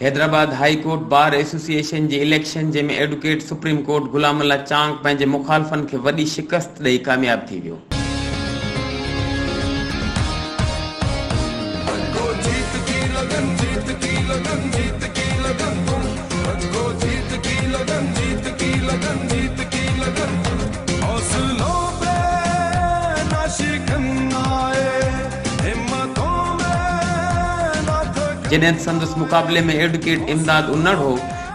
Hyderabad high court bar association जे election जंहिंमें advocate supreme court Ghulam Allah Chang पंहिंजे मुखालफ़नि खे वॾी शिकस्त ॾेई कामयाब थी वियो। जॾहिं संदसि मुक़ाबले में एडवोकेट इमदाद उन्नड़ हो,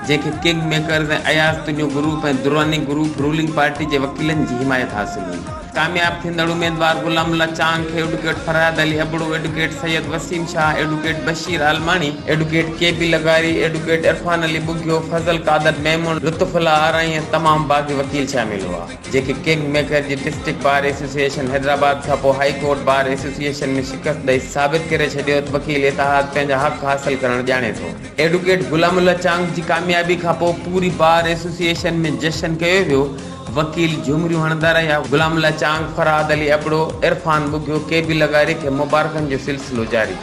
जंहिंखे किंग मेकर्स ऐं अयाज़ तुन्यो ग्रुप ऐं दुरानी ग्रुप रूलिंग पार्टी जे वकीलनि जी हिमायत हासिल हुई। कामयाब थींदड़ उम्मीदवार गुलाम अल्लाह चांग खे advocate Farhad Ali Abro, advocate Syed Waseem Shah, advocate Bashir Almani, advocate KB. Lagari, advocate Irfan Ali Bughio, Fazal Qadir Memon, Lutfullah Arain ऐं तमाम बाक़ी वकील शामिल हुआ, जेके किंग मेकर जी डिस्ट्रिक्ट बार एसोसिएशन हैदराबाद खां पोइ हाई कोर्ट बार एसोसिएशन में शिकस्त ॾेई साबित करे छॾियो त वकील इतिहाद पंहिंजा हक़ हासिल करणु ॼाणे थो। एडवोकेट गुलाम अल्लाह चांग जी कामयाबी खां पोइ पूरी बार एसोसिएशन में जश्न कयो वियो। वकील झुमरियूं हणंदा रहिया। गुलाम अल्लाह चांग, फरहाद अली अबड़ो, इरफान बुगियो, के.बी. लगारी खे मुबारकनि जो सिलसिलो जारी।